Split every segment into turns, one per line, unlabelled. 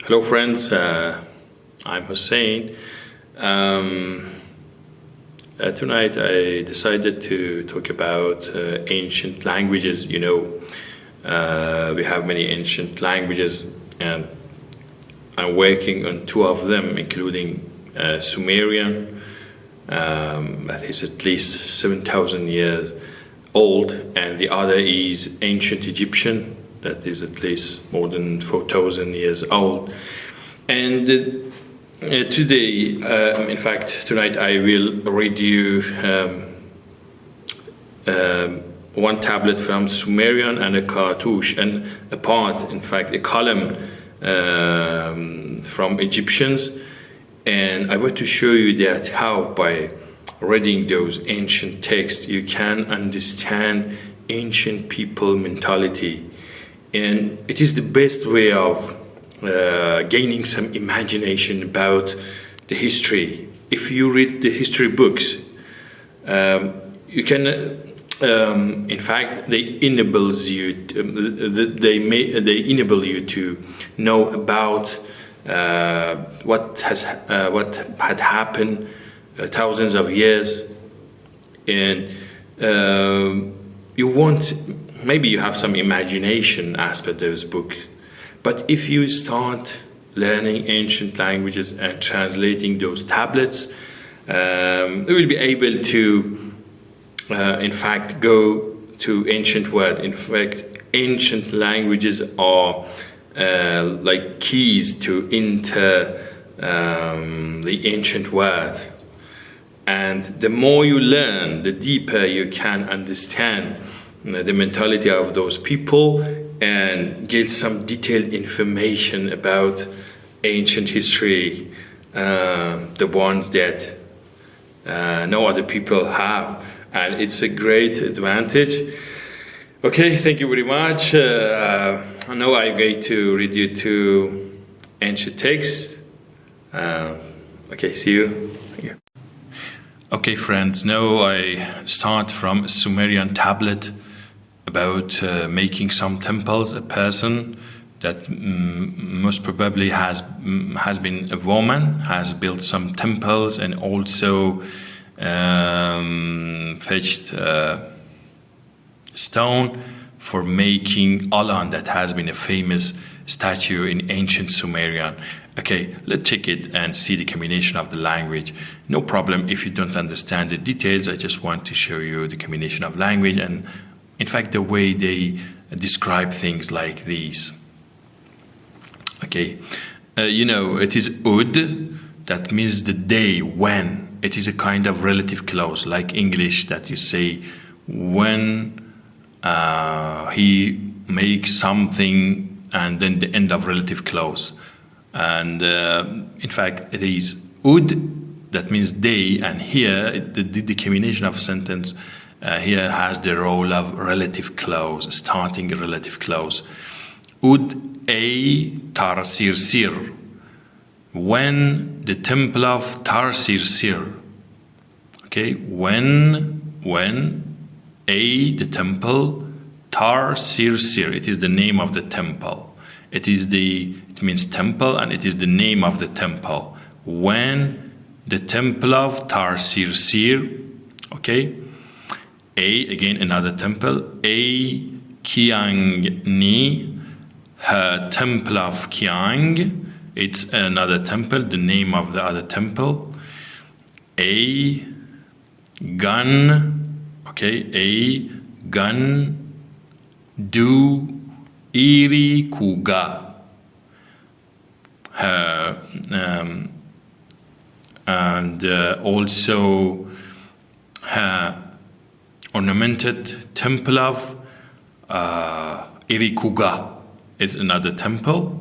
Hello, friends. I'm Hussein. Tonight, I decided to talk about ancient languages. We have many ancient languages, and I'm working on two of them, including Sumerian, that is at least 7,000 years old, and the other is ancient Egyptian, that is at least more than 4,000 years old. And today, in fact, tonight I will read you one tablet from Sumerian and a cartouche, and a part, in fact, a column from Egyptians. And I want to show you that how by reading those ancient texts you can understand ancient people mentality, and it is the best way of gaining some imagination about the history. If you read the history books, you can in fact they enables you they enable you to know about what had happened thousands of years, and you want, maybe you have some imagination aspect of those books. But if you start learning ancient languages and translating those tablets, you will be able to in fact go to ancient world. In fact, ancient languages are like keys to enter the ancient world. And the more you learn, the deeper you can understand the mentality of those people and get some detailed information about ancient history, the ones that no other people have. And it's a great advantage. Okay, thank you very much. Now I'm going to read you two ancient texts. Okay, see you. Thank you. Okay, friends, now I start from a Sumerian tablet about making some temples. A person that most probably has been a woman, has built some temples, and also fetched stone for making Alan, that has been a famous statue in ancient Sumerian. Okay, let's check it and see the combination of the language. No problem if you don't understand the details. I just want to show you the combination of language and, in fact, the way they describe things like these. Okay, it is Ud, that means the day, when. It is a kind of relative clause, like English, that you say when he makes something, and then the end of relative clause. And in fact, it is Ud, that means day, and here the combination of sentence here has the role of relative clause, starting a relative clause. Ud Tar-Sir-Sir, when the temple of Tar-Sir-Sir. Okay, when the temple Tar-Sir-Sir, it is the name of the temple. It means temple, and it is the name of the temple. When the temple of Tar-Sir-Sir, okay. Again, another temple. Kiang-Ni, her temple of Kiang. It's another temple, the name of the other temple. Gun, okay. Gun Du Iri Kuga, and also her ornamented temple of Irikuga is another temple.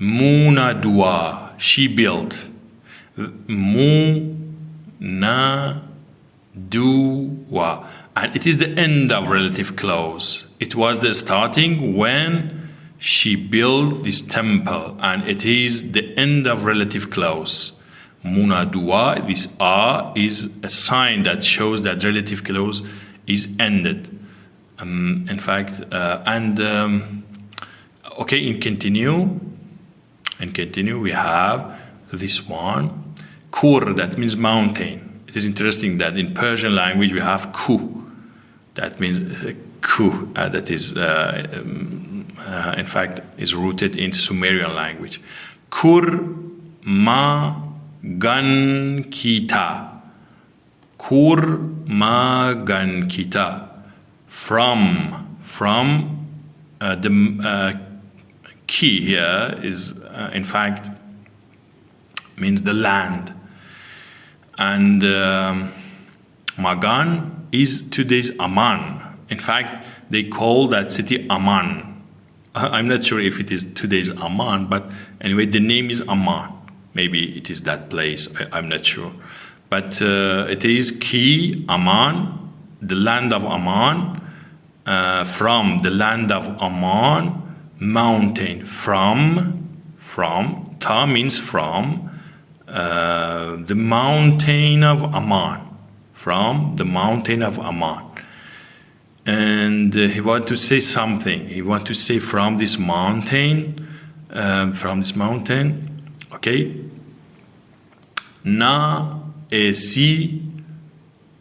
Munadua, she built. Munadua, and it is the end of relative clause. It was the starting when she built this temple, and it is the end of relative clause. Munadua, this A is a sign that shows that relative clause is ended. In fact, okay, in continue. And continue, we have this one. Kur, that means mountain. It is interesting that in Persian language we have ku. That means ku. That is, in fact, is rooted in Sumerian language. Kur ma gan kita. Kur ma gan kita. From the key here is, in fact, means the land. And Magan is today's Amman. In fact, they call that city Amman. I'm not sure if it is today's Amman, but anyway, the name is Amman. Maybe it is that place, I'm not sure. But it is Ki Amman, the land of Amman, from the land of Amman, mountain, from, Ta means from, the mountain of Amman, from the mountain of Amman. And he want to say something. He want to say from this mountain, okay? Na e si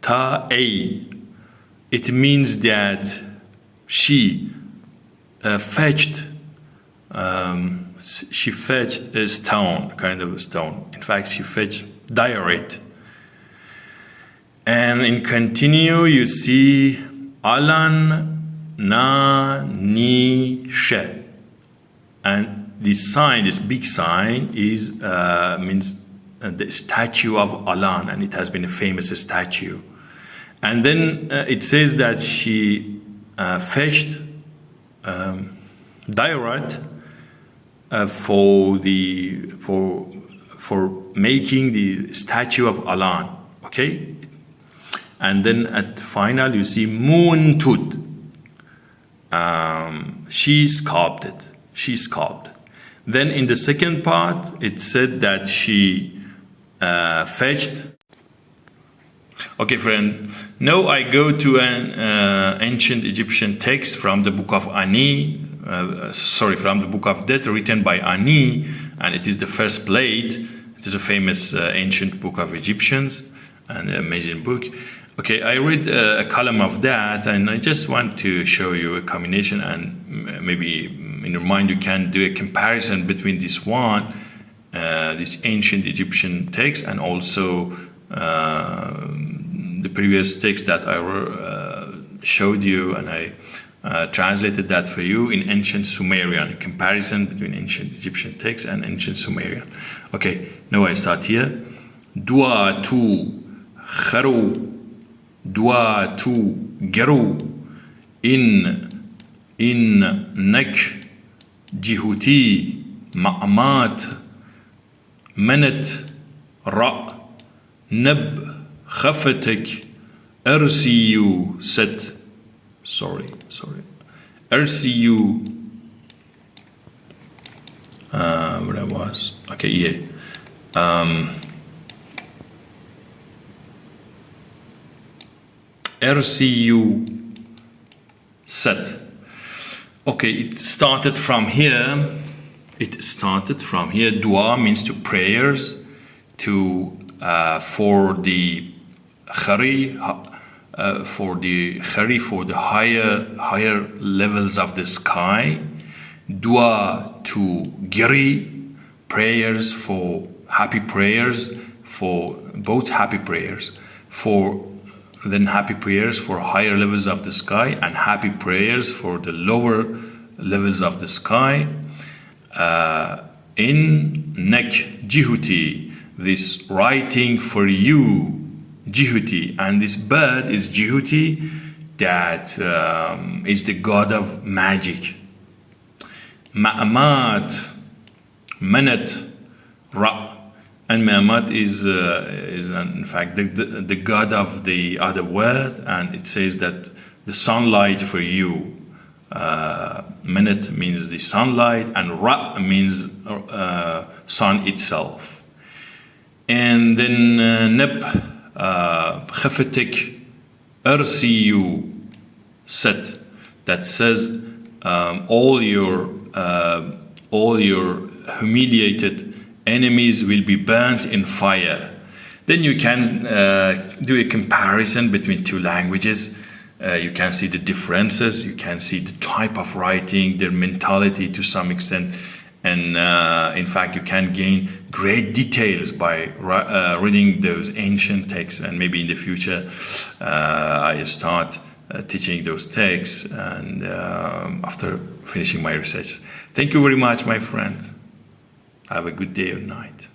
ta e. It means that she fetched a stone, kind of a stone. In fact, she fetched diorite. And in continue, you see Alan na ni she. And this sign, this big sign, is means the statue of Alan, and it has been a famous statue. And then it says that she fetched diorite for making the statue of Alan. Okay, and then at final you see Moon Tooth. She sculpted. Then in the second part, it said that she fetched. Okay, friend. Now I go to an ancient Egyptian text from the book of Ani. From the book of Death, written by Ani, and it is the first plate. It is a famous ancient book of Egyptians, and an amazing book. Okay, I read a column of that, and I just want to show you a combination, and maybe in your mind you can do a comparison between this one, this ancient Egyptian text, and also the previous text that I showed you, and I translated that for you in ancient Sumerian, a comparison between ancient Egyptian text and ancient Sumerian. Okay, now I start here. Dua tu kharu, dua tu geru, in nek jihuti ma'amat manet ra nab khafatek arsiyu set. Sorry. RCU. Where I was. Okay, yeah. RCU set. Okay, it started from here. Dua means to prayers, to for the khari. For the higher levels of the sky. Dua to giri, prayers for happy prayers, for both happy prayers, for then happy prayers for higher levels of the sky, and happy prayers for the lower levels of the sky. In nek jihuti, this writing for you, Jihuti, and this bird is Jihuti, that is the god of magic. Ma'amat, Manat, Ra, and Ma'amat is in fact the god of the other world, and it says that the sunlight for you. Manat means the sunlight, and Ra means sun itself. And then Neb. Khafatek RCU set, that says all all your humiliated enemies will be burnt in fire. Then you can do a comparison between two languages. You can see the differences, you can see the type of writing, their mentality to some extent, and in fact you can gain great details by reading those ancient texts. And maybe in the future I start teaching those texts, and after finishing my research. Thank you very much, my friend. Have a good day or night.